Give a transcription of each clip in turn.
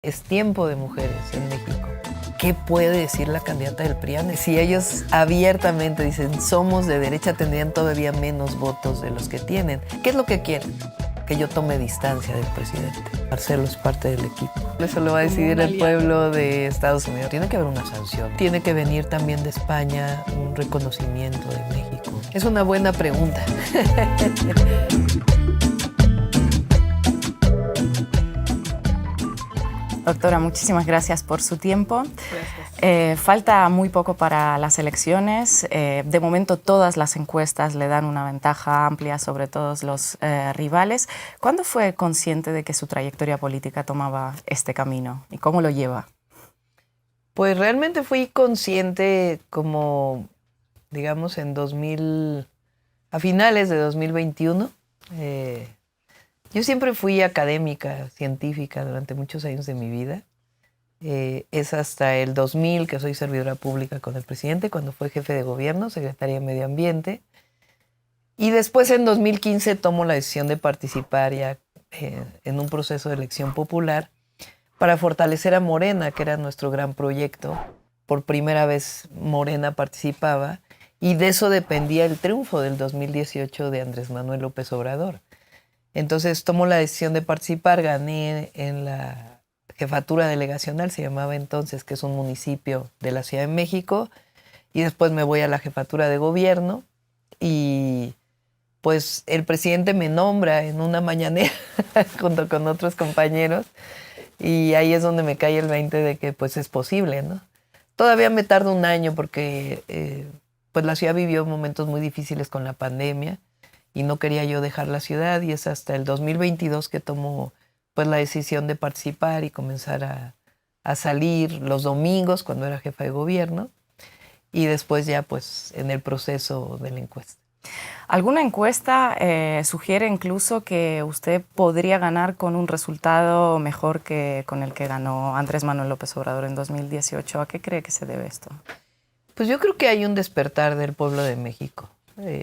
Es tiempo de mujeres en México. ¿Qué puede decir la candidata del PRIAN? Si ellos abiertamente dicen somos de derecha, tendrían todavía menos votos de los que tienen. ¿Qué es lo que quieren? Que yo tome distancia del presidente. Marcelo es parte del equipo. Eso lo va a decidir el pueblo de Estados Unidos. Tiene que haber una sanción. Tiene que venir también de España un reconocimiento de México. Es una buena pregunta. Doctora, muchísimas gracias por su tiempo. Gracias. Falta muy poco para las elecciones. De momento todas las encuestas le dan una ventaja amplia sobre todos los rivales. ¿Cuándo fue consciente de que su trayectoria política tomaba este camino y cómo lo lleva? Pues realmente fui consciente como, digamos, a finales de 2021. Yo siempre fui académica, científica durante muchos años de mi vida. Es hasta el 2000 que soy servidora pública con el presidente, cuando fue jefe de gobierno, secretaria de Medio Ambiente. Y después en 2015 tomo la decisión de participar ya en un proceso de elección popular para fortalecer a Morena, que era nuestro gran proyecto. Por primera vez Morena participaba y de eso dependía el triunfo del 2018 de Andrés Manuel López Obrador. Entonces tomo la decisión de participar, gané en la jefatura delegacional, se llamaba entonces, que es un municipio de la Ciudad de México, y después me voy a la jefatura de gobierno y pues el presidente me nombra en una mañanera junto con otros compañeros y ahí es donde me cae el 20 de que pues es posible, ¿no? Todavía me tarda un año porque pues la ciudad vivió momentos muy difíciles con la pandemia y no quería yo dejar la ciudad y es hasta el 2022 que tomo pues la decisión de participar y comenzar a salir los domingos cuando era jefa de gobierno y después ya pues en el proceso de la encuesta. ¿Alguna encuesta sugiere incluso que usted podría ganar con un resultado mejor que con el que ganó Andrés Manuel López Obrador en 2018? ¿A qué cree que se debe esto? Pues yo creo que hay un despertar del pueblo de México.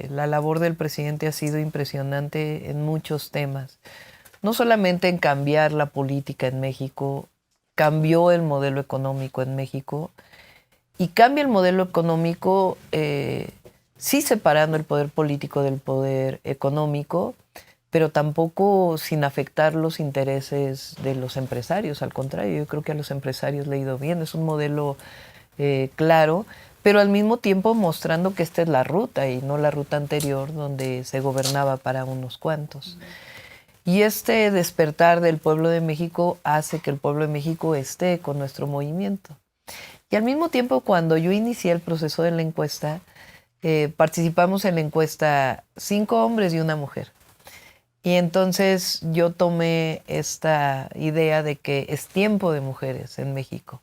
La labor del presidente ha sido impresionante en muchos temas. No solamente en cambiar la política en México, cambió el modelo económico en México y cambia el modelo económico sí separando el poder político del poder económico, pero tampoco sin afectar los intereses de los empresarios. Al contrario, yo creo que a los empresarios le ha ido bien. Es un modelo claro, pero al mismo tiempo mostrando que esta es la ruta y no la ruta anterior donde se gobernaba para unos cuantos. Y este despertar del pueblo de México hace que el pueblo de México esté con nuestro movimiento. Y al mismo tiempo, cuando yo inicié el proceso de la encuesta, participamos en la encuesta 5 hombres y una mujer. Y entonces yo tomé esta idea de que es tiempo de mujeres en México.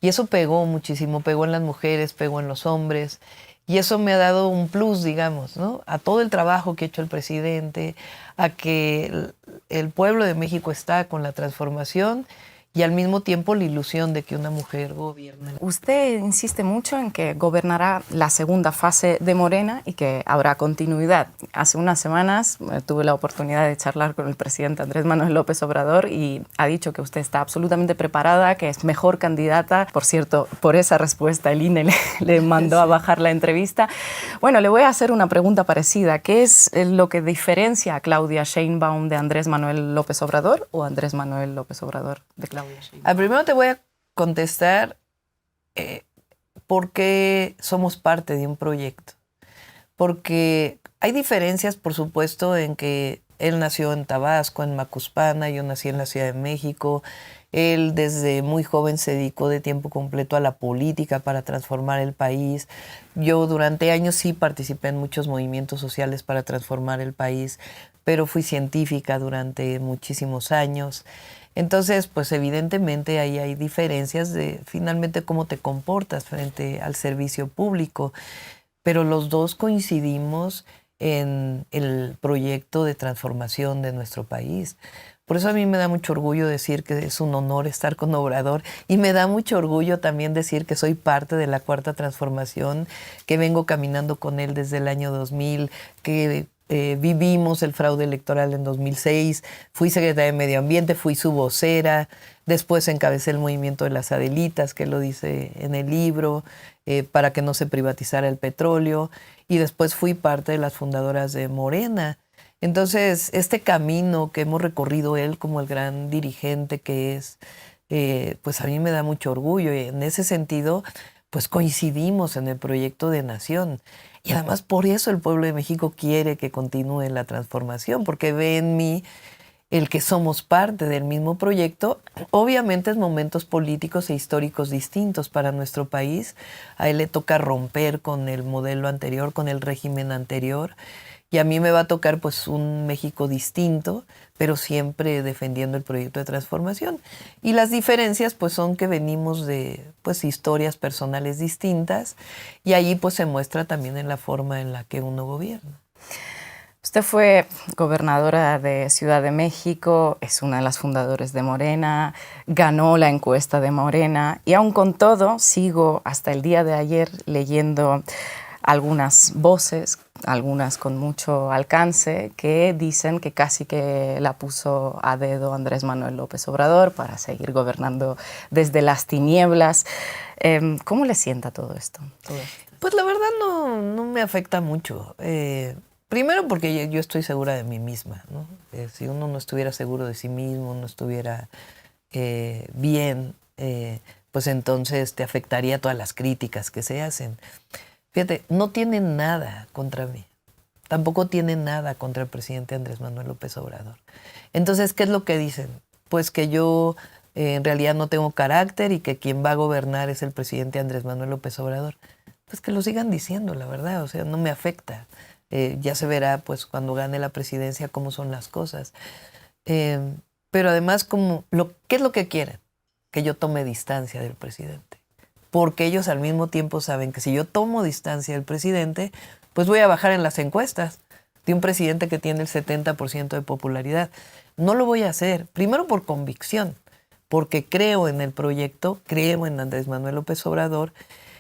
Y eso pegó muchísimo, pegó en las mujeres, pegó en los hombres. Y eso me ha dado un plus, digamos, ¿no? A todo el trabajo que ha hecho el presidente, a que el pueblo de México está con la transformación y al mismo tiempo la ilusión de que una mujer gobierne. Usted insiste mucho en que gobernará la segunda fase de Morena y que habrá continuidad. Hace unas semanas tuve la oportunidad de charlar con el presidente Andrés Manuel López Obrador y ha dicho que usted está absolutamente preparada, que es mejor candidata. Por cierto, por esa respuesta el INE le mandó a bajar la entrevista. Bueno, le voy a hacer una pregunta parecida. ¿Qué es lo que diferencia a Claudia Sheinbaum de Andrés Manuel López Obrador o Andrés Manuel López Obrador de Claudia Sheinbaum? Primero te voy a contestar por qué somos parte de un proyecto. Porque hay diferencias, por supuesto, en que él nació en Tabasco, en Macuspana, yo nací en la Ciudad de México. Él desde muy joven se dedicó de tiempo completo a la política para transformar el país. Yo durante años sí participé en muchos movimientos sociales para transformar el país, pero fui científica durante muchísimos años. Entonces, pues evidentemente ahí hay diferencias de finalmente cómo te comportas frente al servicio público, pero los dos coincidimos en el proyecto de transformación de nuestro país. Por eso a mí me da mucho orgullo decir que es un honor estar con Obrador y me da mucho orgullo también decir que soy parte de la Cuarta Transformación, que vengo caminando con él desde el año 2000, que vivimos el fraude electoral en 2006, fui secretaria de Medio Ambiente, fui su vocera, después encabecé el movimiento de las Adelitas, que lo dice en el libro, para que no se privatizara el petróleo, y después fui parte de las fundadoras de Morena. Entonces, este camino que hemos recorrido él como el gran dirigente que es, pues a mí me da mucho orgullo, y en ese sentido, pues coincidimos en el proyecto de nación. Y además por eso el pueblo de México quiere que continúe la transformación, porque ve en mí el que somos parte del mismo proyecto. Obviamente en momentos políticos e históricos distintos para nuestro país. A él le toca romper con el modelo anterior, con el régimen anterior. Y a mí me va a tocar pues un México distinto, pero siempre defendiendo el proyecto de transformación. Y las diferencias pues son que venimos de pues historias personales distintas, y ahí pues se muestra también en la forma en la que uno gobierna. Usted fue gobernadora de Ciudad de México, es una de las fundadoras de Morena, ganó la encuesta de Morena, y aun con todo sigo hasta el día de ayer leyendo algunas voces, algunas con mucho alcance, que dicen que casi que la puso a dedo Andrés Manuel López Obrador para seguir gobernando desde las tinieblas. ¿Cómo le sienta todo esto? Pues la verdad no me afecta mucho. Primero porque yo estoy segura de mí misma, ¿no? Si uno no estuviera seguro de sí mismo, no estuviera bien, pues entonces te afectaría todas las críticas que se hacen. Fíjate, no tienen nada contra mí. Tampoco tienen nada contra el presidente Andrés Manuel López Obrador. Entonces, ¿qué es lo que dicen? Pues que yo en realidad no tengo carácter y que quien va a gobernar es el presidente Andrés Manuel López Obrador. Pues que lo sigan diciendo, la verdad. O sea, no me afecta. Ya se verá, pues, cuando gane la presidencia cómo son las cosas. Pero además, ¿qué es lo que quieren? Que yo tome distancia del presidente. Porque ellos al mismo tiempo saben que si yo tomo distancia del presidente, pues voy a bajar en las encuestas de un presidente que tiene el 70% de popularidad. No lo voy a hacer, primero por convicción, porque creo en el proyecto, creo en Andrés Manuel López Obrador,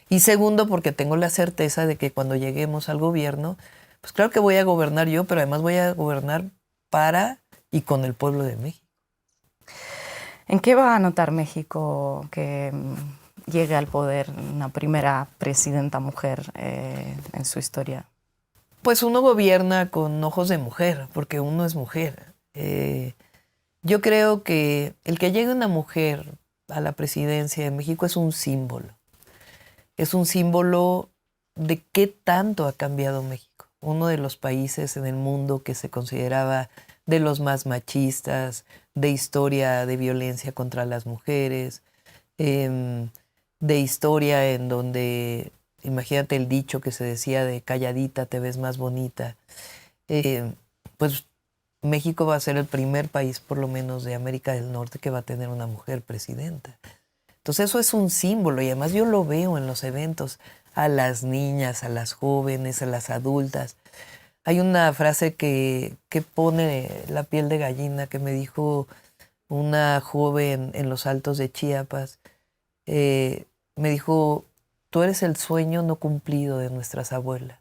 y segundo porque tengo la certeza de que cuando lleguemos al gobierno, pues claro que voy a gobernar yo, pero además voy a gobernar para y con el pueblo de México. ¿En qué va a notar México que llegue al poder una primera presidenta mujer en su historia? Pues uno gobierna con ojos de mujer, porque uno es mujer. Yo creo que el que llegue una mujer a la presidencia de México es un símbolo. Es un símbolo de qué tanto ha cambiado México. Uno de los países en el mundo que se consideraba de los más machistas, de historia de violencia contra las mujeres, de historia en donde, imagínate el dicho que se decía de calladita te ves más bonita, pues México va a ser el primer país, por lo menos de América del Norte, que va a tener una mujer presidenta. Entonces eso es un símbolo, y además yo lo veo en los eventos, a las niñas, a las jóvenes, a las adultas. Hay una frase que pone la piel de gallina que me dijo una joven en los Altos de Chiapas. Me dijo, tú eres el sueño no cumplido de nuestras abuelas.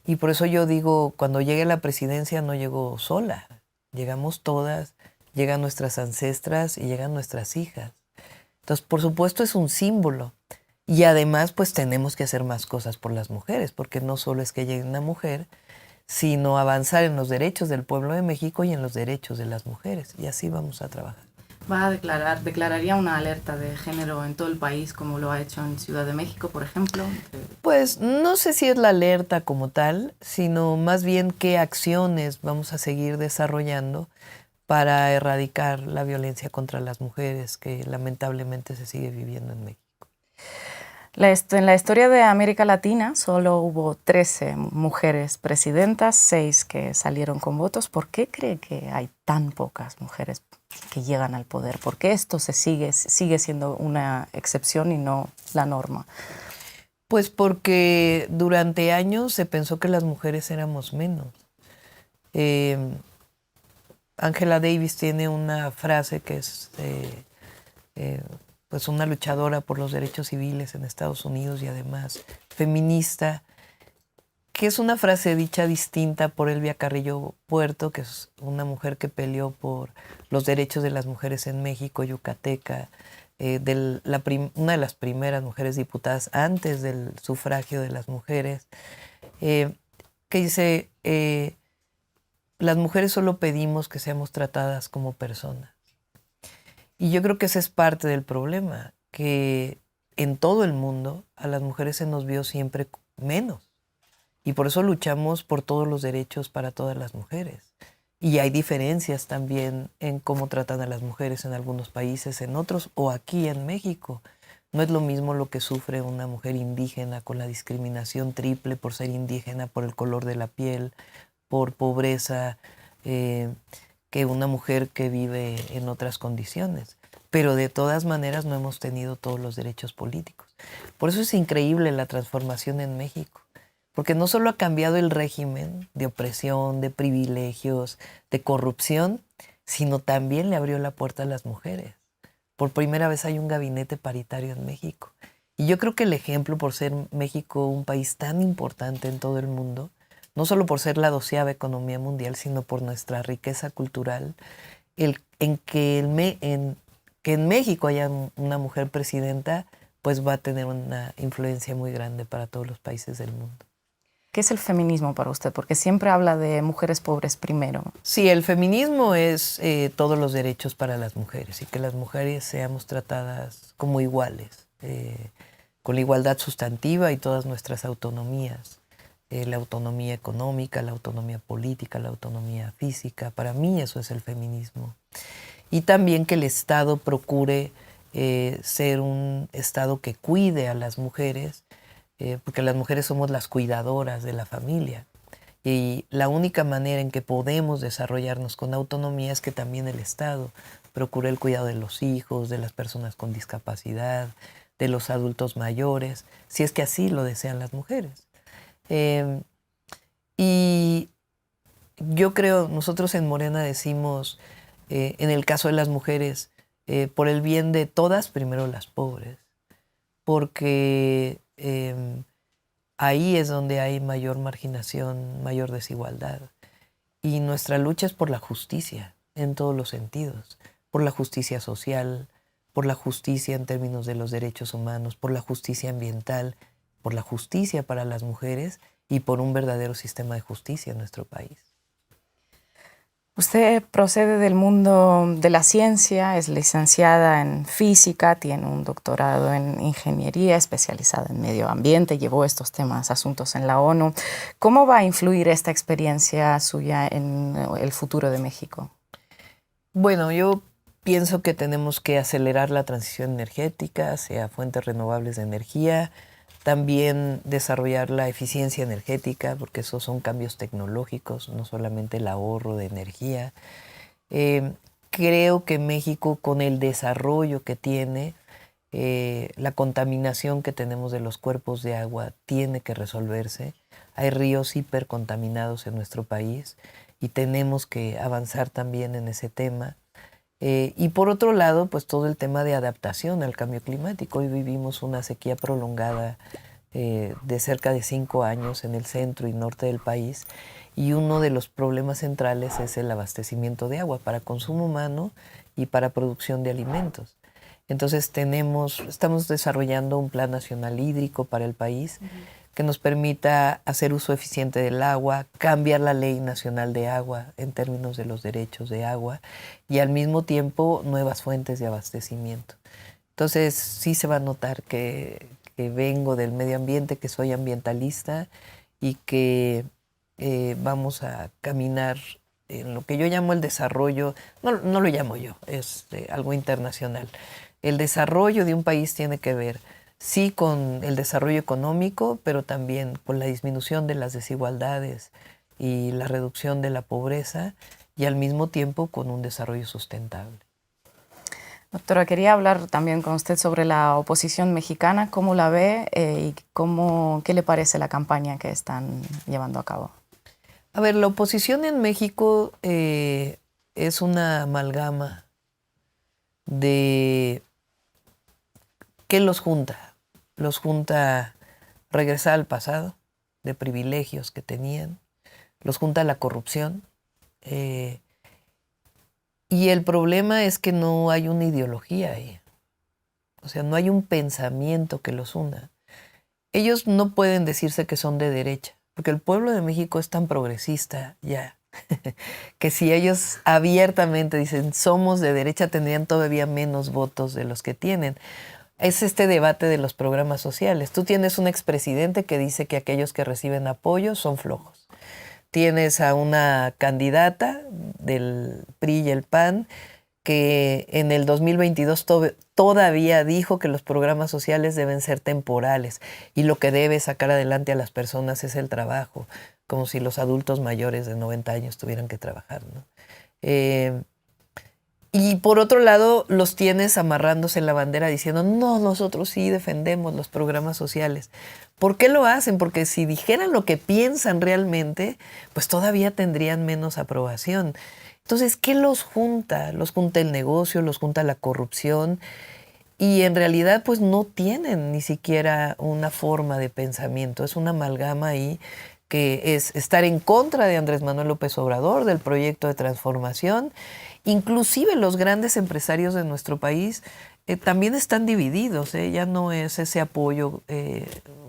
Y por eso yo digo, cuando llegue la presidencia no llego sola, llegamos todas, llegan nuestras ancestras y llegan nuestras hijas. Entonces, por supuesto, es un símbolo. Y además, pues tenemos que hacer más cosas por las mujeres, porque no solo es que llegue una mujer, sino avanzar en los derechos del pueblo de México y en los derechos de las mujeres. Y así vamos a trabajar. ¿Declararía una alerta de género en todo el país como lo ha hecho en Ciudad de México, por ejemplo? Pues no sé si es la alerta como tal, sino más bien qué acciones vamos a seguir desarrollando para erradicar la violencia contra las mujeres que lamentablemente se sigue viviendo en México. En la historia de América Latina solo hubo 13 mujeres presidentas, 6 que salieron con votos. ¿Por qué cree que hay tan pocas mujeres que llegan al poder? ¿Por qué esto sigue siendo una excepción y no la norma? Pues porque durante años se pensó que las mujeres éramos menos. Angela Davis tiene una frase que es pues una luchadora por los derechos civiles en Estados Unidos y además feminista, que es una frase dicha distinta por Elvia Carrillo Puerto, que es una mujer que peleó por los derechos de las mujeres en México, yucateca, una de las primeras mujeres diputadas antes del sufragio de las mujeres, que dice, las mujeres solo pedimos que seamos tratadas como personas. Y yo creo que ese es parte del problema, que en todo el mundo a las mujeres se nos vio siempre menos. Y por eso luchamos por todos los derechos para todas las mujeres. Y hay diferencias también en cómo tratan a las mujeres en algunos países, en otros, o aquí en México. No es lo mismo lo que sufre una mujer indígena con la discriminación triple por ser indígena, por el color de la piel, por pobreza, que una mujer que vive en otras condiciones. Pero de todas maneras no hemos tenido todos los derechos políticos. Por eso es increíble la transformación en México. Porque no solo ha cambiado el régimen de opresión, de privilegios, de corrupción, sino también le abrió la puerta a las mujeres. Por primera vez hay un gabinete paritario en México. Y yo creo que el ejemplo, por ser México un país tan importante en todo el mundo, no solo por ser la 12ª economía mundial, sino por nuestra riqueza cultural, que en México haya una mujer presidenta, pues va a tener una influencia muy grande para todos los países del mundo. ¿Qué es el feminismo para usted? Porque siempre habla de mujeres pobres primero. Sí, el feminismo es todos los derechos para las mujeres y que las mujeres seamos tratadas como iguales, con la igualdad sustantiva y todas nuestras autonomías, la autonomía económica, la autonomía política, la autonomía física. Para mí eso es el feminismo. Y también que el Estado procure ser un Estado que cuide a las mujeres, porque las mujeres somos las cuidadoras de la familia. Y la única manera en que podemos desarrollarnos con autonomía es que también el Estado procure el cuidado de los hijos, de las personas con discapacidad, de los adultos mayores, si es que así lo desean las mujeres. Y yo creo, nosotros en Morena decimos, en el caso de las mujeres, por el bien de todas, primero las pobres, porque ahí es donde hay mayor marginación, mayor desigualdad. Y nuestra lucha es por la justicia, en todos los sentidos, por la justicia social, por la justicia en términos de los derechos humanos, por la justicia ambiental, por la justicia para las mujeres y por un verdadero sistema de justicia en nuestro país. Usted procede del mundo de la ciencia, es licenciada en física, tiene un doctorado en ingeniería especializada en medio ambiente, llevó estos temas, asuntos en la ONU. ¿Cómo va a influir esta experiencia suya en el futuro de México? Bueno, yo pienso que tenemos que acelerar la transición energética hacia fuentes renovables de energía, también desarrollar la eficiencia energética, porque esos son cambios tecnológicos, no solamente el ahorro de energía. Creo que México, con el desarrollo que tiene, la contaminación que tenemos de los cuerpos de agua tiene que resolverse. Hay ríos hipercontaminados en nuestro país y tenemos que avanzar también en ese tema. Y por otro lado, pues todo el tema de adaptación al cambio climático. Hoy vivimos una sequía prolongada de cerca de 5 años en el centro y norte del país, y uno de los problemas centrales es el abastecimiento de agua para consumo humano y para producción de alimentos. Entonces estamos desarrollando un plan nacional hídrico para el país que nos permita hacer uso eficiente del agua, cambiar la ley nacional de agua en términos de los derechos de agua y al mismo tiempo nuevas fuentes de abastecimiento. Entonces sí se va a notar que vengo del medio ambiente, que soy ambientalista y que vamos a caminar en lo que yo llamo el desarrollo, no lo llamo yo, es algo internacional. El desarrollo de un país tiene que ver sí con el desarrollo económico, pero también con la disminución de las desigualdades y la reducción de la pobreza y al mismo tiempo con un desarrollo sustentable. Doctora, quería hablar también con usted sobre la oposición mexicana, cómo la ve y qué le parece la campaña que están llevando a cabo. A ver, la oposición en México es una amalgama de ¿qué los junta? Los junta regresar al pasado, de privilegios que tenían, los junta la corrupción. Y el problema es que no hay una ideología ahí. O sea, no hay un pensamiento que los una. Ellos no pueden decirse que son de derecha, porque el pueblo de México es tan progresista ya, que si ellos abiertamente dicen somos de derecha, tendrían todavía menos votos de los que tienen. Es este debate de los programas sociales. Tú tienes un expresidente que dice que aquellos que reciben apoyo son flojos. Tienes a una candidata del PRI y el PAN que en el 2022 todavía dijo que los programas sociales deben ser temporales y lo que debe sacar adelante a las personas es el trabajo, como si los adultos mayores de 90 años tuvieran que trabajar, ¿no? Y por otro lado, los tienes amarrándose en la bandera diciendo, no, nosotros sí defendemos los programas sociales. ¿Por qué lo hacen? Porque si dijeran lo que piensan realmente, pues todavía tendrían menos aprobación. Entonces, ¿qué los junta? Los junta el negocio, los junta la corrupción y en realidad pues no tienen ni siquiera una forma de pensamiento. Es una amalgama ahí que es estar en contra de Andrés Manuel López Obrador, del proyecto de transformación. Inclusive los grandes empresarios de nuestro país también están divididos. Ya no es ese apoyo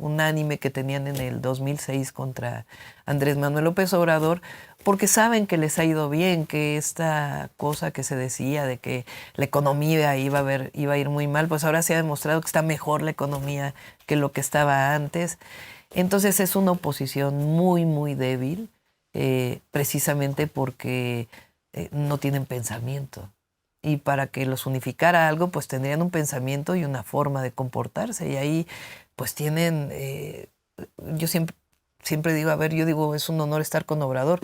unánime que tenían en el 2006 contra Andrés Manuel López Obrador, porque saben que les ha ido bien, que esta cosa que se decía de que la economía iba a ir muy mal, pues ahora se ha demostrado que está mejor la economía que lo que estaba antes. Entonces es una oposición muy, muy débil, precisamente porque no tienen pensamiento. Y para que los unificara algo, pues tendrían un pensamiento y una forma de comportarse. Y ahí, pues tienen, yo siempre digo, a ver, yo digo, es un honor estar con Obrador.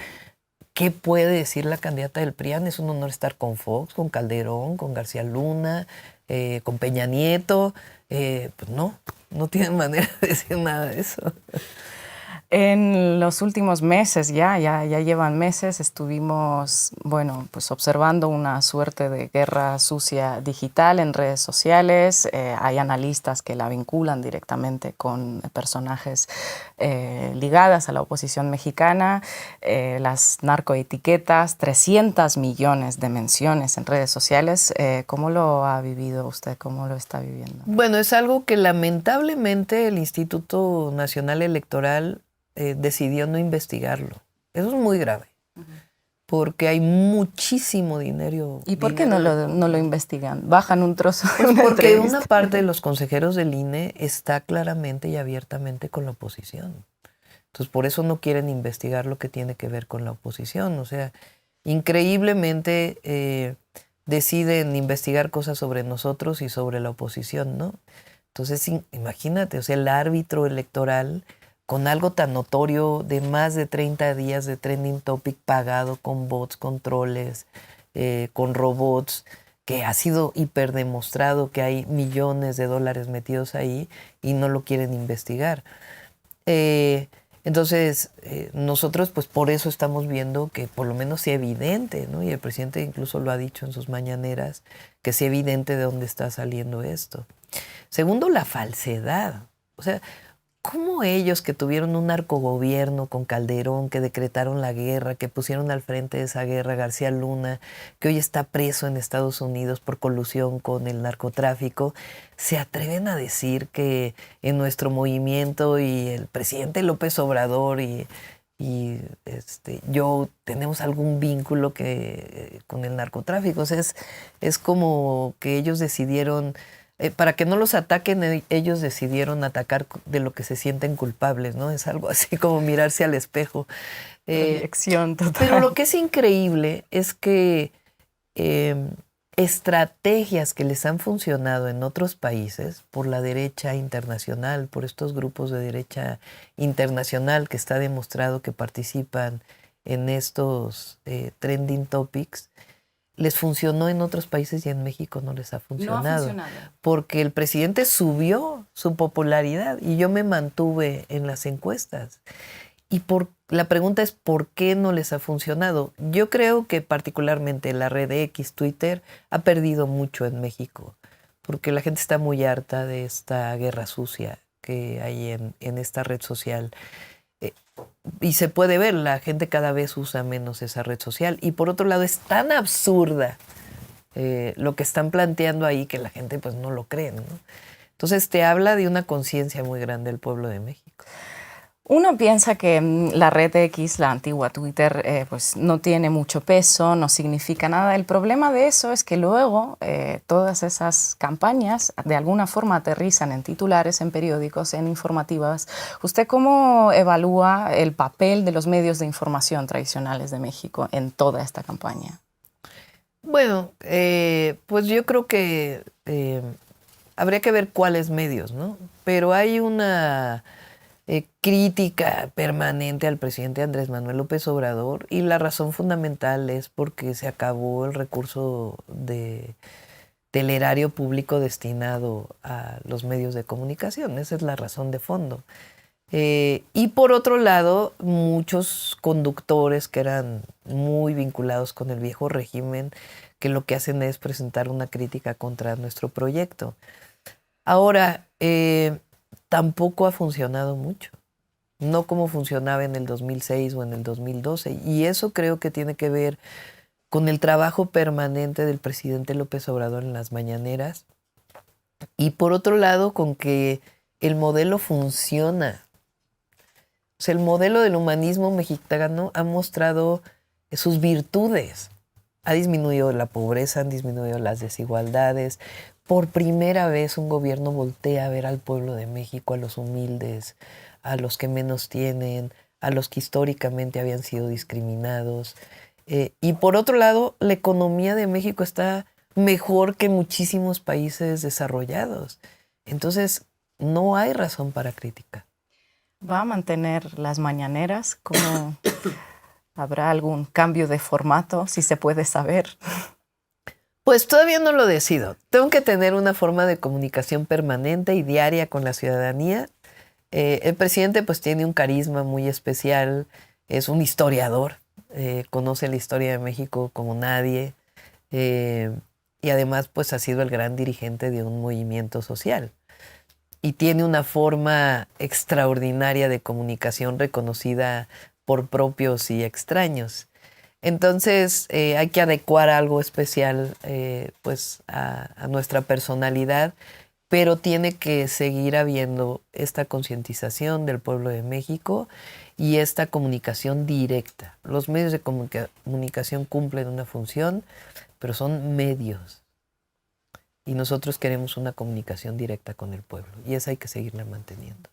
¿Qué puede decir la candidata del PRIAN? Es un honor estar con Fox, con Calderón, con García Luna, con Peña Nieto. Pues no tienen manera de decir nada de eso. En los últimos meses, ya llevan meses, estuvimos, bueno, pues observando una suerte de guerra sucia digital en redes sociales. Hay analistas que la vinculan directamente con personajes ligadas a la oposición mexicana. Las narcoetiquetas, 300 millones de menciones en redes sociales. ¿Cómo lo ha vivido usted? ¿Cómo lo está viviendo? Bueno, es algo que lamentablemente el Instituto Nacional Electoral decidió no investigarlo. Eso es muy grave, porque hay muchísimo dinero. ¿Y por qué no lo investigan? ¿Bajan un trozo de una Porque entrevista? una parte de los consejeros del INE está claramente y abiertamente con la oposición. Entonces, por eso no quieren investigar lo que tiene que ver con la oposición. O sea, increíblemente deciden investigar cosas sobre nosotros y sobre la oposición, ¿no? Entonces, imagínate, o sea, el árbitro electoral con algo tan notorio de más de 30 días de trending topic pagado con bots, con troles, con robots, que ha sido hiperdemostrado que hay millones de dólares metidos ahí y no lo quieren investigar. Entonces, nosotros pues por eso estamos viendo que por lo menos sea evidente, ¿no? Y el presidente incluso lo ha dicho en sus mañaneras, que sea evidente de dónde está saliendo esto. Segundo, la falsedad. O sea, ¿cómo ellos que tuvieron un narcogobierno con Calderón, que decretaron la guerra, que pusieron al frente de esa guerra García Luna, que hoy está preso en Estados Unidos por colusión con el narcotráfico, se atreven a decir que en nuestro movimiento y el presidente López Obrador y yo tenemos algún vínculo con el narcotráfico? O sea, es como que ellos decidieron... para que no los ataquen, ellos decidieron atacar de lo que se sienten culpables, ¿no? Es algo así como mirarse al espejo. Proyección total. Pero lo que es increíble es que estrategias que les han funcionado en otros países por la derecha internacional, por estos grupos de derecha internacional que está demostrado que participan en estos trending topics, les funcionó en otros países y en México no les ha funcionado. No ha funcionado. Porque el presidente subió su popularidad y yo me mantuve en las encuestas. Y la pregunta es, ¿por qué no les ha funcionado? Yo creo que particularmente la red X, Twitter, ha perdido mucho en México, porque la gente está muy harta de esta guerra sucia que hay en esta red social. y se puede ver, la gente cada vez usa menos esa red social. Y por otro lado, es tan absurda lo que están planteando ahí que la gente pues no lo cree, ¿no? Entonces te habla de una conciencia muy grande del pueblo de México. Uno piensa que la red X, la antigua Twitter, pues no tiene mucho peso, no significa nada. El problema de eso es que luego todas esas campañas de alguna forma aterrizan en titulares, en periódicos, en informativas. ¿Usted cómo evalúa el papel de los medios de información tradicionales de México en toda esta campaña? Bueno, pues yo creo que habría que ver cuáles medios, ¿no? Pero hay una crítica permanente al presidente Andrés Manuel López Obrador, y la razón fundamental es porque se acabó el recurso del erario público destinado a los medios de comunicación. Esa es la razón de fondo. Y por otro lado, muchos conductores que eran muy vinculados con el viejo régimen, que lo que hacen es presentar una crítica contra nuestro proyecto. Ahora, tampoco ha funcionado mucho, no como funcionaba en el 2006 o en el 2012, y eso creo que tiene que ver con el trabajo permanente del presidente López Obrador en las mañaneras, y por otro lado con que el modelo funciona. O sea, el modelo del humanismo mexicano ha mostrado sus virtudes. Ha disminuido la pobreza, han disminuido las desigualdades. Por primera vez un gobierno voltea a ver al pueblo de México, a los humildes, a los que menos tienen, a los que históricamente habían sido discriminados. Y por otro lado, la economía de México está mejor que muchísimos países desarrollados. Entonces, no hay razón para crítica. ¿Va a mantener las mañaneras? ¿Cómo habrá algún cambio de formato, si se puede saber? Pues todavía no lo decido. Tengo que tener una forma de comunicación permanente y diaria con la ciudadanía. El presidente pues tiene un carisma muy especial, es un historiador, conoce la historia de México como nadie, y además pues ha sido el gran dirigente de un movimiento social. Y tiene una forma extraordinaria de comunicación reconocida por propios y extraños. Entonces hay que adecuar algo especial pues a nuestra personalidad, pero tiene que seguir habiendo esta concientización del pueblo de México y esta comunicación directa. Los medios de comunicación cumplen una función, pero son medios. Y nosotros queremos una comunicación directa con el pueblo, y esa hay que seguirla manteniendo.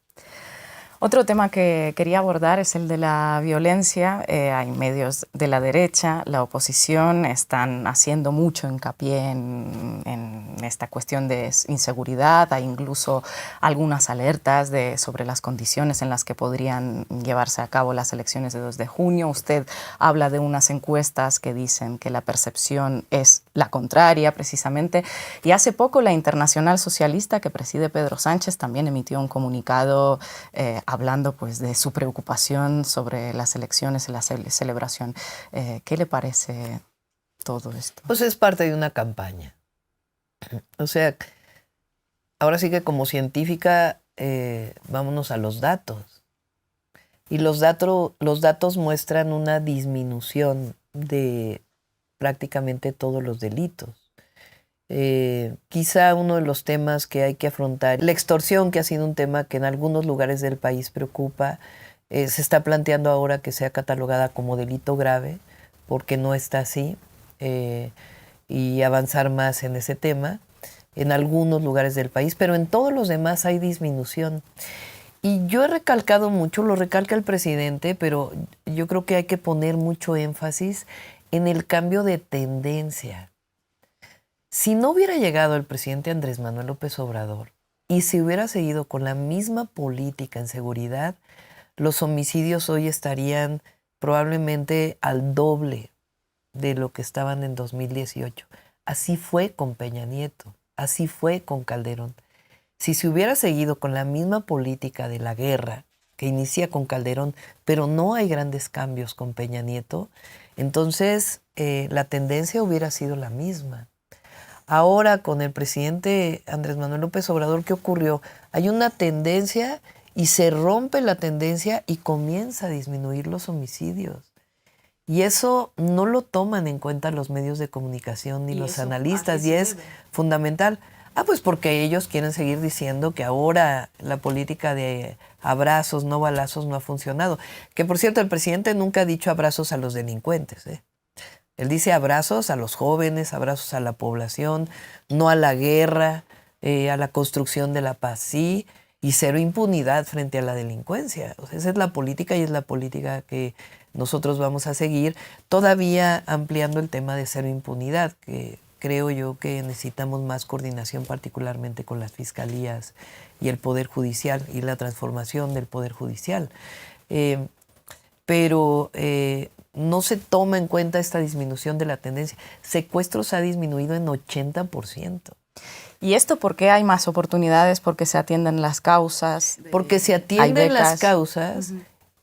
Otro tema que quería abordar es el de la violencia. Hay medios de la derecha, la oposición, están haciendo mucho hincapié en esta cuestión de inseguridad. Hay incluso algunas alertas sobre las condiciones en las que podrían llevarse a cabo las elecciones de 2 de junio. Usted habla de unas encuestas que dicen que la percepción es la contraria, precisamente. Y hace poco la Internacional Socialista, que preside Pedro Sánchez, también emitió un comunicado hablando pues de su preocupación sobre las elecciones y la celebración. ¿Qué le parece todo esto? Pues es parte de una campaña. O sea, ahora sí que como científica vámonos a los datos. Y los datos muestran una disminución de prácticamente todos los delitos. Quizá uno de los temas que hay que afrontar, la extorsión, que ha sido un tema que en algunos lugares del país preocupa, se está planteando ahora que sea catalogada como delito grave, porque no está así, y avanzar más en ese tema en algunos lugares del país, pero en todos los demás hay disminución. Y yo he recalcado mucho, lo recalca el presidente, pero yo creo que hay que poner mucho énfasis en el cambio de tendencia. Si no hubiera llegado el presidente Andrés Manuel López Obrador y se hubiera seguido con la misma política en seguridad, los homicidios hoy estarían probablemente al doble de lo que estaban en 2018. Así fue con Peña Nieto, así fue con Calderón. Si se hubiera seguido con la misma política de la guerra que inicia con Calderón, pero no hay grandes cambios con Peña Nieto, entonces la tendencia hubiera sido la misma. Ahora con el presidente Andrés Manuel López Obrador, ¿qué ocurrió? Hay una tendencia y se rompe la tendencia y comienza a disminuir los homicidios. Y eso no lo toman en cuenta los medios de comunicación ni los analistas, y es fundamental. Pues porque ellos quieren seguir diciendo que ahora la política de abrazos, no balazos, no ha funcionado. Que, por cierto, el presidente nunca ha dicho abrazos a los delincuentes, ¿eh? Él dice abrazos a los jóvenes, abrazos a la población, no a la guerra, a la construcción de la paz, sí, y cero impunidad frente a la delincuencia. O sea, esa es la política y es la política que nosotros vamos a seguir, todavía ampliando el tema de cero impunidad, que creo yo que necesitamos más coordinación, particularmente con las fiscalías y el Poder Judicial y la transformación del Poder Judicial. Pero no se toma en cuenta esta disminución de la tendencia. Secuestros ha disminuido en 80%. ¿Y esto por qué hay más oportunidades? ¿Porque se atienden las causas? Porque se atienden las causas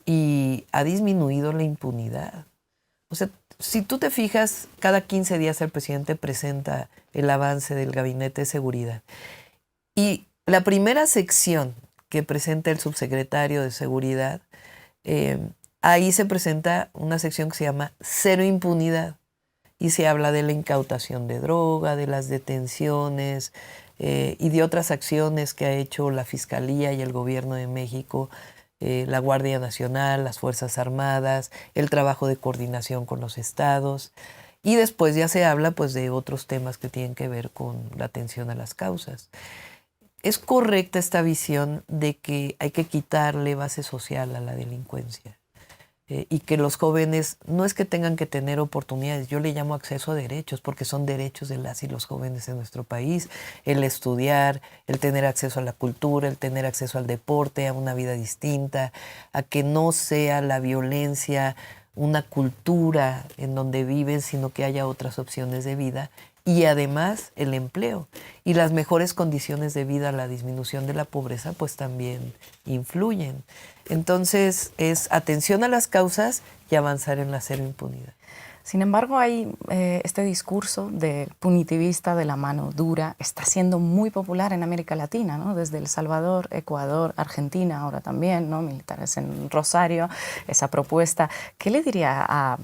y ha disminuido la impunidad. O sea, si tú te fijas, cada 15 días el presidente presenta el avance del Gabinete de Seguridad. Y la primera sección que presenta el subsecretario de Seguridad, ahí se presenta una sección que se llama Cero Impunidad. Y se habla de la incautación de droga, de las detenciones y de otras acciones que ha hecho la Fiscalía y el Gobierno de México, la Guardia Nacional, las Fuerzas Armadas, el trabajo de coordinación con los estados. Y después ya se habla pues, de otros temas que tienen que ver con la atención a las causas. Es correcta esta visión de que hay que quitarle base social a la delincuencia. Y que los jóvenes no es que tengan que tener oportunidades, yo le llamo acceso a derechos, porque son derechos de las y los jóvenes en nuestro país, el estudiar, el tener acceso a la cultura, el tener acceso al deporte, a una vida distinta, a que no sea la violencia una cultura en donde viven, sino que haya otras opciones de vida. Y además el empleo y las mejores condiciones de vida, la disminución de la pobreza, pues también influyen. Entonces es atención a las causas y avanzar en la cero impunidad. Sin embargo, hay este discurso de punitivista de la mano dura, está siendo muy popular en América Latina, ¿no? Desde El Salvador, Ecuador, Argentina, ahora también, ¿no? Militares en Rosario, esa propuesta. ¿Qué le diría a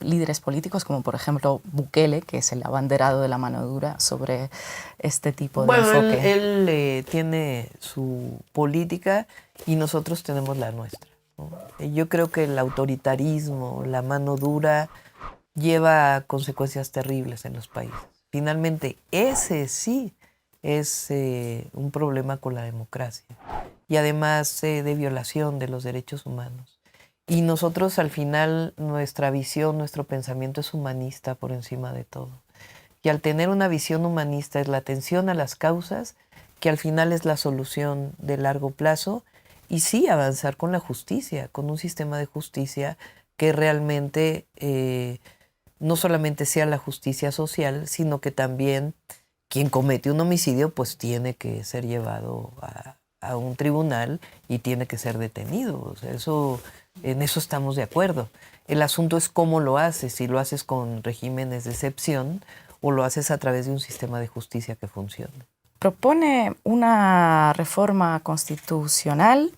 líderes políticos como, por ejemplo, Bukele, que es el abanderado de la mano dura, sobre este tipo de enfoque? Él tiene su política y nosotros tenemos la nuestra, ¿no? Yo creo que el autoritarismo, la mano dura, lleva consecuencias terribles en los países. Finalmente, ese sí es un problema con la democracia y además de violación de los derechos humanos. Y nosotros al final, nuestra visión, nuestro pensamiento es humanista por encima de todo. Y al tener una visión humanista es la atención a las causas, que al final es la solución de largo plazo, y sí avanzar con la justicia, con un sistema de justicia que realmente no solamente sea la justicia social, sino que también quien comete un homicidio pues tiene que ser llevado a un tribunal y tiene que ser detenido. O sea, en eso estamos de acuerdo. El asunto es cómo lo haces, si lo haces con regímenes de excepción o lo haces a través de un sistema de justicia que funcione. Propone una reforma constitucional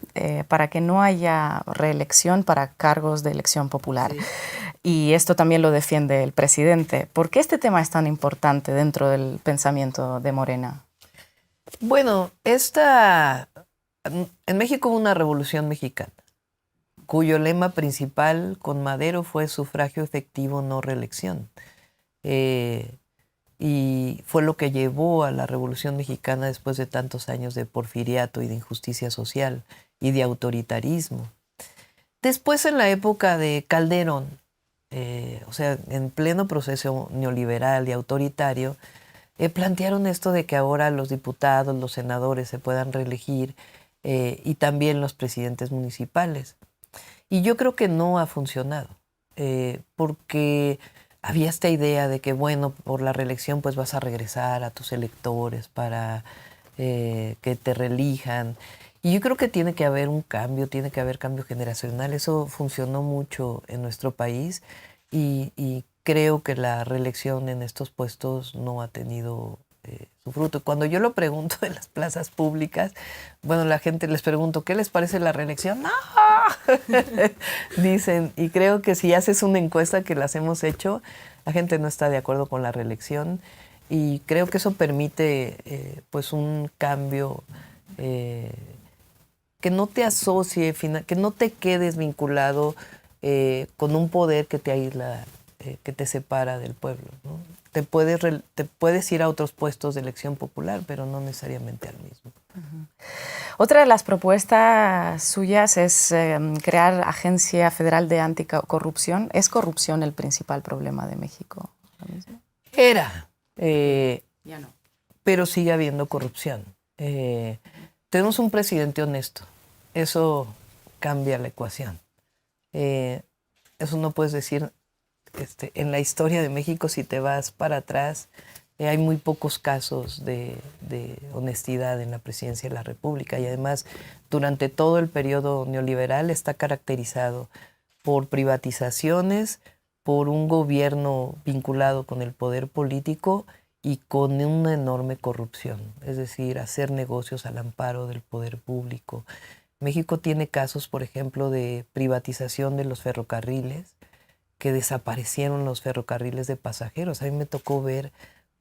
para que no haya reelección para cargos de elección popular. Sí. Y esto también lo defiende el presidente. ¿Por qué este tema es tan importante dentro del pensamiento de Morena? Bueno, en México hubo una revolución mexicana, cuyo lema principal con Madero fue sufragio efectivo, no reelección. Y fue lo que llevó a la Revolución Mexicana después de tantos años de porfiriato y de injusticia social y de autoritarismo. Después, en la época de Calderón, o sea, en pleno proceso neoliberal y autoritario, plantearon esto de que ahora los diputados, los senadores se puedan reelegir y también los presidentes municipales. Y yo creo que no ha funcionado, porque había esta idea de que, bueno, por la reelección pues vas a regresar a tus electores para que te reelijan. Y yo creo que tiene que haber un cambio, tiene que haber cambio generacional. Eso funcionó mucho en nuestro país y creo que la reelección en estos puestos no ha tenido su fruto. Cuando yo lo pregunto en las plazas públicas, bueno, la gente les pregunto, ¿qué les parece la reelección? ¡No! Dicen, y creo que si haces una encuesta que las hemos hecho, la gente no está de acuerdo con la reelección y creo que eso permite pues un cambio que no te asocie, que no te quedes vinculado con un poder que te aísla, que te separa del pueblo, ¿no? Te puedes ir a otros puestos de elección popular, pero no necesariamente al mismo. Uh-huh. Otra de las propuestas suyas es crear Agencia Federal de Anticorrupción. ¿Es corrupción el principal problema de México ahora mismo? Era. Ya no. Pero sigue habiendo corrupción. Tenemos un presidente honesto. Eso cambia la ecuación. Eso no puedes decir en la historia de México, si te vas para atrás, hay muy pocos casos de honestidad en la presidencia de la República y además durante todo el periodo neoliberal está caracterizado por privatizaciones, por un gobierno vinculado con el poder político y con una enorme corrupción, es decir, hacer negocios al amparo del poder público. México tiene casos, por ejemplo, de privatización de los ferrocarriles, que desaparecieron los ferrocarriles de pasajeros. A mí me tocó ver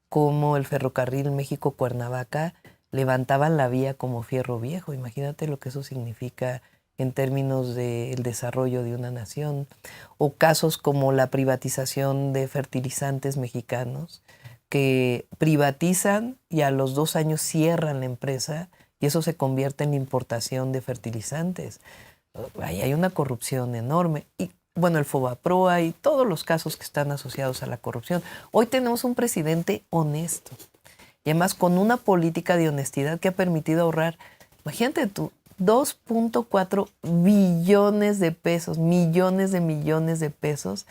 cómo el ferrocarril México-Cuernavaca levantaban la vía como fierro viejo. Imagínate lo que eso significa en términos del desarrollo de una nación. O casos como la privatización de fertilizantes mexicanos, que privatizan y a los 2 años cierran la empresa y eso se convierte en importación de fertilizantes. Ahí hay una corrupción enorme. Y bueno, el Fobaproa y todos los casos que están asociados a la corrupción. Hoy tenemos un presidente honesto y además con una política de honestidad que ha permitido ahorrar, imagínate tú, 2.4 billones de pesos, millones de pesos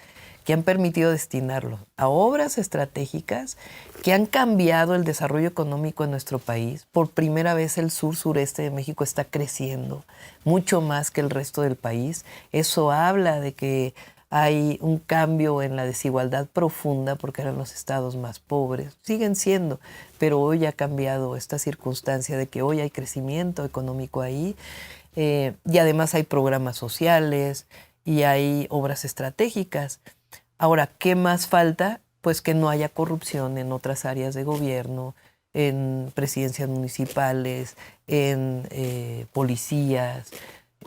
que han permitido destinarlo a obras estratégicas que han cambiado el desarrollo económico en nuestro país. Por primera vez el sur-sureste de México está creciendo mucho más que el resto del país. Eso habla de que hay un cambio en la desigualdad profunda porque eran los estados más pobres. Siguen siendo, pero hoy ha cambiado esta circunstancia de que hoy hay crecimiento económico ahí y además hay programas sociales y hay obras estratégicas. Ahora, ¿qué más falta? Pues que no haya corrupción en otras áreas de gobierno, en presidencias municipales, en policías.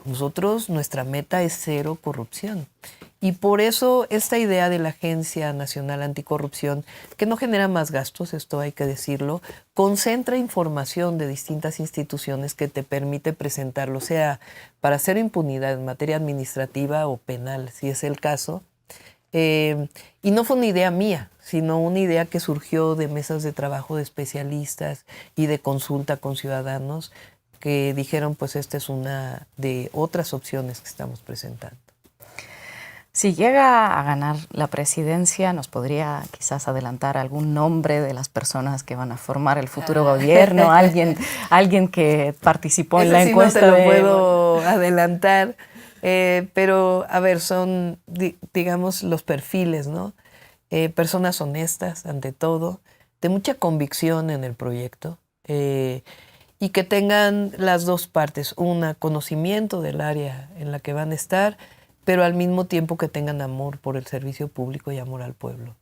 Nosotros, nuestra meta es 0 corrupción. Y por eso esta idea de la Agencia Nacional Anticorrupción, que no genera más gastos, esto hay que decirlo, concentra información de distintas instituciones que te permite presentarlo, sea para hacer impunidad en materia administrativa o penal, si es el caso. Y no fue una idea mía, sino una idea que surgió de mesas de trabajo de especialistas y de consulta con ciudadanos que dijeron, pues esta es una de otras opciones que estamos presentando. Si llega a ganar la presidencia, ¿nos podría quizás adelantar algún nombre de las personas que van a formar el futuro gobierno? ¿Alguien que participó en la encuesta? No te lo puedo adelantar. Pero, a ver, son, digamos, los perfiles, ¿no? Personas honestas, ante todo, de mucha convicción en el proyecto y que tengan las dos partes, una, conocimiento del área en la que van a estar, pero al mismo tiempo que tengan amor por el servicio público y amor al pueblo.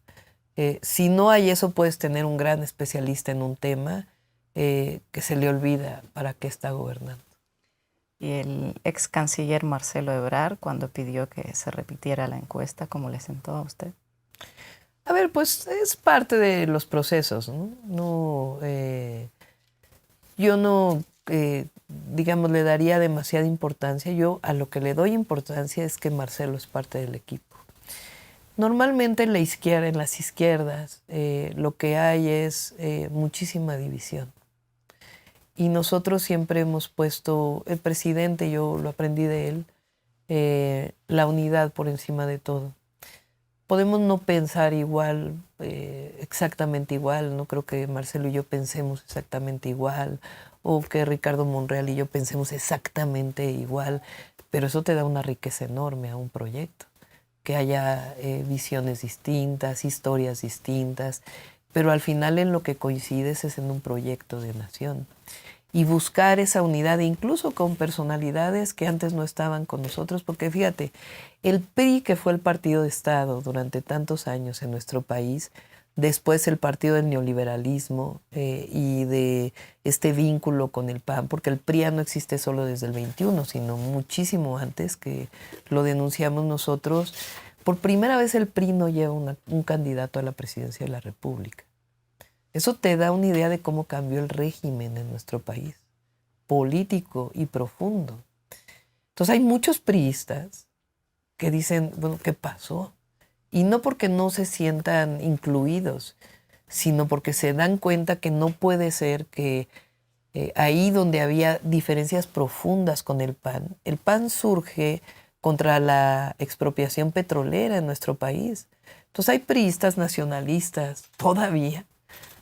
Si no hay eso, puedes tener un gran especialista en un tema que se le olvida para qué está gobernando. Y el ex canciller Marcelo Ebrard, cuando pidió que se repitiera la encuesta, ¿cómo le sentó a usted? A ver, pues es parte de los procesos, ¿no? Yo no, digamos, le daría demasiada importancia. Yo a lo que le doy importancia es que Marcelo es parte del equipo. Normalmente en la izquierda, en las izquierdas, lo que hay es muchísima división. Y nosotros siempre hemos puesto, el presidente, yo lo aprendí de él, la unidad por encima de todo. Podemos no pensar igual, exactamente igual, no creo que Marcelo y yo pensemos exactamente igual, o que Ricardo Monreal y yo pensemos exactamente igual, pero eso te da una riqueza enorme a un proyecto, que haya visiones distintas, historias distintas, pero al final en lo que coincides es en un proyecto de nación. Y buscar esa unidad, incluso con personalidades que antes no estaban con nosotros, porque fíjate, el PRI, que fue el partido de Estado durante tantos años en nuestro país, después el partido del neoliberalismo y de este vínculo con el PAN, porque el PRI no existe solo desde el 21, sino muchísimo antes, que lo denunciamos nosotros. Por primera vez el PRI no lleva un candidato a la presidencia de la República. Eso te da una idea de cómo cambió el régimen en nuestro país, político y profundo. Entonces hay muchos priistas que dicen, bueno, ¿qué pasó? Y no porque no se sientan incluidos, sino porque se dan cuenta que no puede ser que ahí donde había diferencias profundas con el PAN surge contra la expropiación petrolera en nuestro país. Entonces hay priistas nacionalistas todavía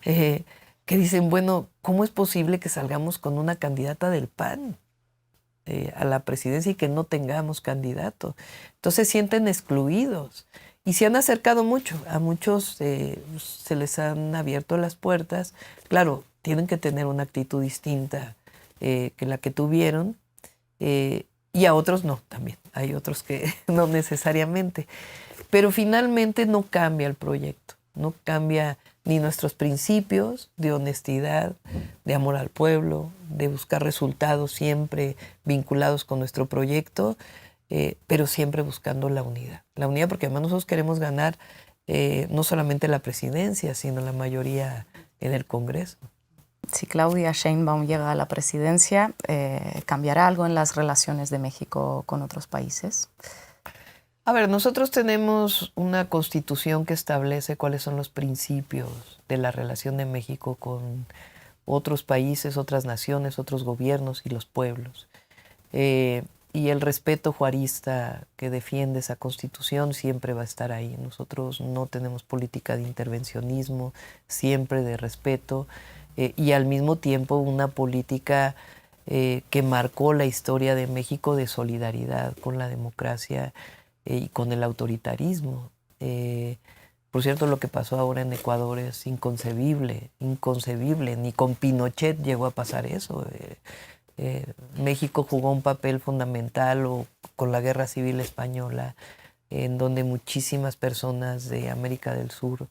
que dicen, bueno, ¿cómo es posible que salgamos con una candidata del PAN a la presidencia y que no tengamos candidato? Entonces se sienten excluidos y se han acercado mucho. A muchos se les han abierto las puertas. Claro, tienen que tener una actitud distinta que la que tuvieron y a otros no también. Hay otros que no necesariamente. Pero finalmente no cambia el proyecto, no cambia ni nuestros principios de honestidad, de amor al pueblo, de buscar resultados siempre vinculados con nuestro proyecto, pero siempre buscando la unidad. La unidad porque además nosotros queremos ganar no solamente la presidencia, sino la mayoría en el Congreso. Si Claudia Sheinbaum llega a la presidencia, ¿cambiará algo en las relaciones de México con otros países? A ver, nosotros tenemos una constitución que establece cuáles son los principios de la relación de México con otros países, otras naciones, otros gobiernos y los pueblos. Y el respeto juarista que defiende esa constitución siempre va a estar ahí. Nosotros no tenemos política de intervencionismo, siempre de respeto y al mismo tiempo una política que marcó la historia de México de solidaridad con la democracia y con el autoritarismo. Por cierto, lo que pasó ahora en Ecuador es inconcebible, inconcebible. Ni con Pinochet llegó a pasar eso. México jugó un papel fundamental con la Guerra Civil Española, en donde muchísimas personas de América del Sur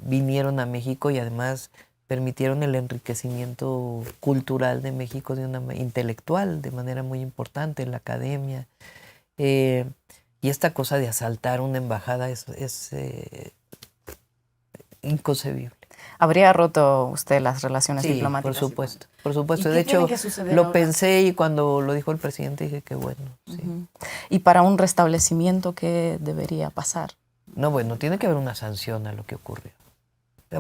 vinieron a México y además permitieron el enriquecimiento cultural de México, intelectual, de manera muy importante en la academia. Y esta cosa de asaltar una embajada es inconcebible. ¿Habría roto usted las relaciones diplomáticas? Sí, por supuesto, por supuesto. De hecho, lo pensé y cuando lo dijo el presidente dije que bueno. Sí. ¿Y para un restablecimiento qué debería pasar? No, bueno, tiene que haber una sanción a lo que ocurrió.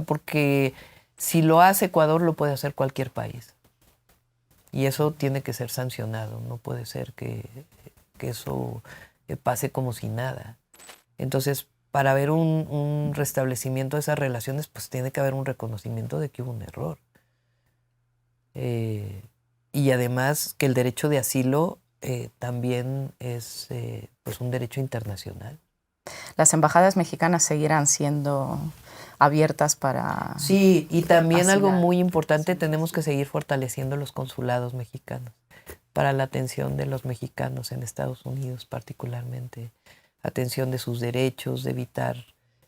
Porque si lo hace Ecuador, lo puede hacer cualquier país. Y eso tiene que ser sancionado. No puede ser que eso pase como si nada. Entonces, para haber un restablecimiento de esas relaciones, pues tiene que haber un reconocimiento de que hubo un error. Y además que el derecho de asilo también es pues un derecho internacional. ¿Las embajadas mexicanas seguirán siendo abiertas para...? Sí, y también algo muy importante, tenemos que seguir fortaleciendo los consulados mexicanos para la atención de los mexicanos en Estados Unidos particularmente, atención de sus derechos, de evitar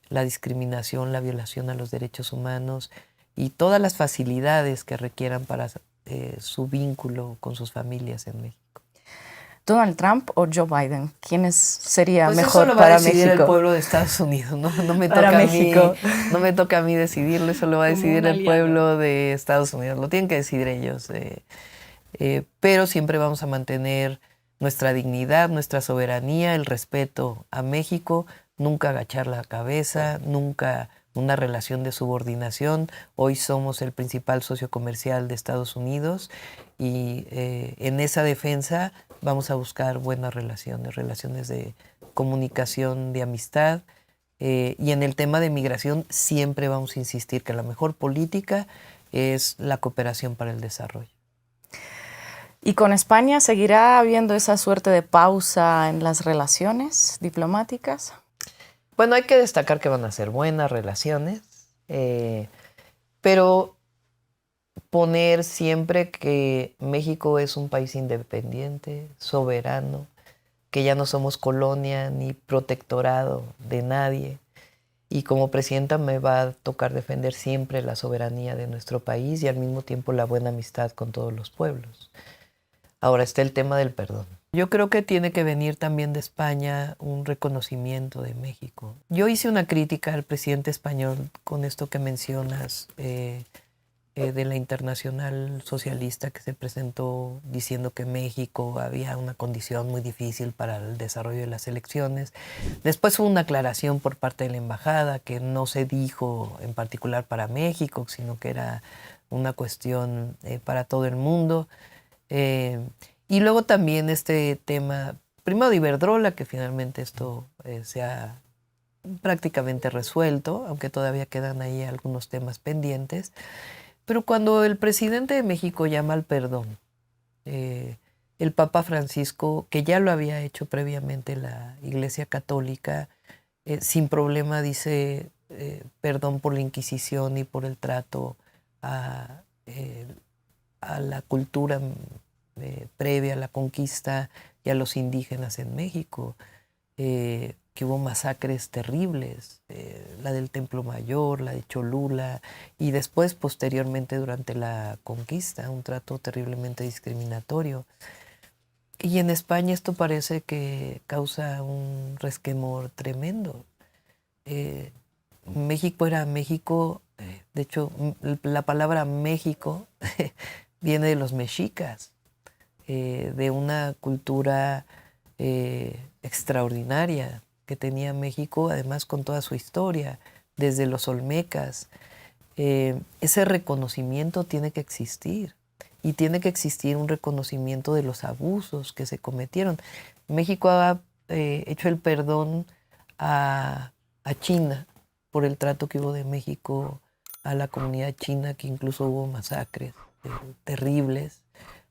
la discriminación, la violación a los derechos humanos y todas las facilidades que requieran para su vínculo con sus familias en México. ¿Donald Trump o Joe Biden? ¿Quién sería pues mejor eso lo para va a decidir México? El pueblo de Estados Unidos, no me toca a mí, no me toca a mí decidirlo, eso lo va a decidir el pueblo de Estados Unidos, lo tienen que decidir ellos. Pero siempre vamos a mantener nuestra dignidad, nuestra soberanía, el respeto a México, nunca agachar la cabeza, nunca una relación de subordinación. Hoy somos el principal socio comercial de Estados Unidos y en esa defensa vamos a buscar buenas relaciones de comunicación, de amistad. Y en el tema de migración siempre vamos a insistir que la mejor política es la cooperación para el desarrollo. ¿Y con España seguirá habiendo esa suerte de pausa en las relaciones diplomáticas? Bueno, hay que destacar que van a ser buenas relaciones. Pero poner siempre que México es un país independiente, soberano, que ya no somos colonia ni protectorado de nadie. Y como presidenta me va a tocar defender siempre la soberanía de nuestro país y al mismo tiempo la buena amistad con todos los pueblos. Ahora está el tema del perdón. Yo creo que tiene que venir también de España un reconocimiento de México. Yo hice una crítica al presidente español con esto que mencionas, de la Internacional Socialista que se presentó diciendo que México había una condición muy difícil para el desarrollo de las elecciones. Después hubo una aclaración por parte de la embajada que no se dijo en particular para México, sino que era una cuestión para todo el mundo. Y luego también este tema, primero de Iberdrola, que finalmente esto se ha prácticamente resuelto, aunque todavía quedan ahí algunos temas pendientes. Pero cuando el presidente de México llama al perdón, el Papa Francisco, que ya lo había hecho previamente la Iglesia Católica, sin problema dice perdón por la Inquisición y por el trato a la cultura previa a la conquista y a los indígenas en México, que hubo masacres terribles, la del Templo Mayor, la de Cholula, y después, posteriormente, durante la conquista, un trato terriblemente discriminatorio. Y en España esto parece que causa un resquemor tremendo. México era México, de hecho, la palabra México viene de los mexicas, de una cultura extraordinaria que tenía México, además con toda su historia, desde los olmecas. Ese reconocimiento tiene que existir y tiene que existir un reconocimiento de los abusos que se cometieron. México ha hecho el perdón a China por el trato que hubo de México a la comunidad china, que incluso hubo masacres terribles.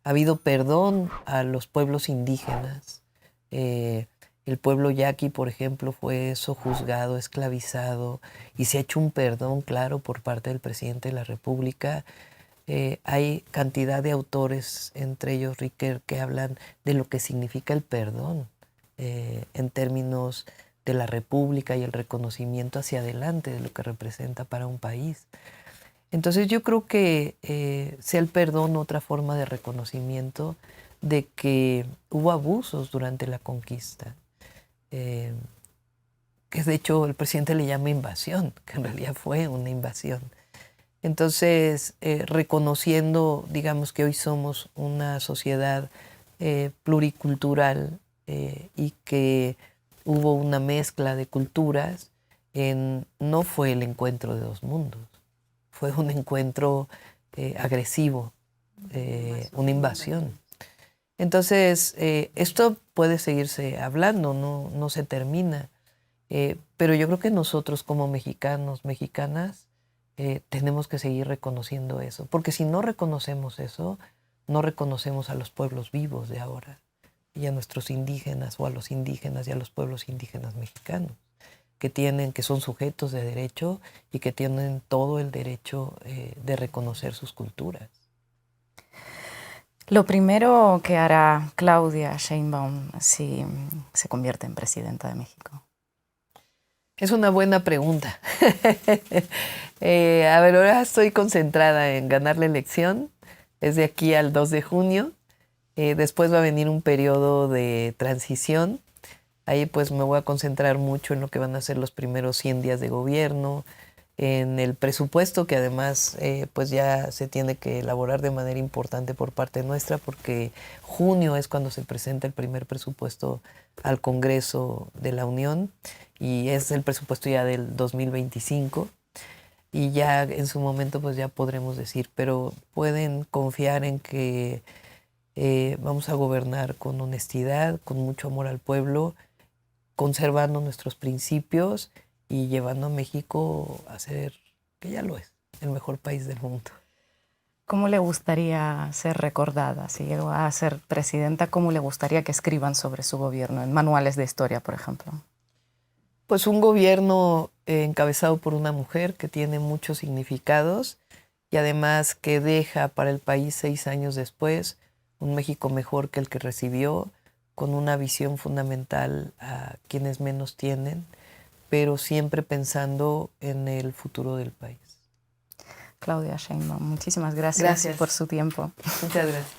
Ha habido perdón a los pueblos indígenas. El pueblo yaqui, por ejemplo, fue sojuzgado, esclavizado, y se ha hecho un perdón claro por parte del presidente de la República. Hay cantidad de autores, entre ellos Riquer, que hablan de lo que significa el perdón en términos de la República y el reconocimiento hacia adelante de lo que representa para un país. Entonces yo creo que sea el perdón otra forma de reconocimiento de que hubo abusos durante la conquista. Que de hecho el presidente le llama invasión, que en realidad fue una invasión. Entonces, reconociendo, digamos, que hoy somos una sociedad pluricultural y que hubo una mezcla de culturas, no fue el encuentro de dos mundos, fue un encuentro agresivo, una invasión. Entonces, esto puede seguirse hablando, no se termina, pero yo creo que nosotros como mexicanos, mexicanas, tenemos que seguir reconociendo eso, porque si no reconocemos eso, no reconocemos a los pueblos vivos de ahora, y a nuestros indígenas, o a los indígenas y a los pueblos indígenas mexicanos, que son sujetos de derecho y que tienen todo el derecho de reconocer sus culturas. Lo primero que hará Claudia Sheinbaum si se convierte en presidenta de México. Es una buena pregunta. A ver, ahora estoy concentrada en ganar la elección. Es de aquí al 2 de junio. Después va a venir un periodo de transición. Ahí pues me voy a concentrar mucho en lo que van a ser los primeros 100 días de gobierno, en el presupuesto, que además pues ya se tiene que elaborar de manera importante por parte nuestra, porque junio es cuando se presenta el primer presupuesto al Congreso de la Unión, y es el presupuesto ya del 2025, y ya en su momento pues ya podremos decir, pero pueden confiar en que vamos a gobernar con honestidad, con mucho amor al pueblo, conservando nuestros principios y llevando a México a ser, que ya lo es, el mejor país del mundo. ¿Cómo le gustaría ser recordada? Si llegó a ser presidenta, ¿cómo le gustaría que escriban sobre su gobierno en manuales de historia, por ejemplo? Pues un gobierno encabezado por una mujer que tiene muchos significados y además que deja para el país 6 años después un México mejor que el que recibió, con una visión fundamental a quienes menos tienen, pero siempre pensando en el futuro del país. Claudia Sheinbaum, muchísimas gracias por su tiempo. Muchas gracias.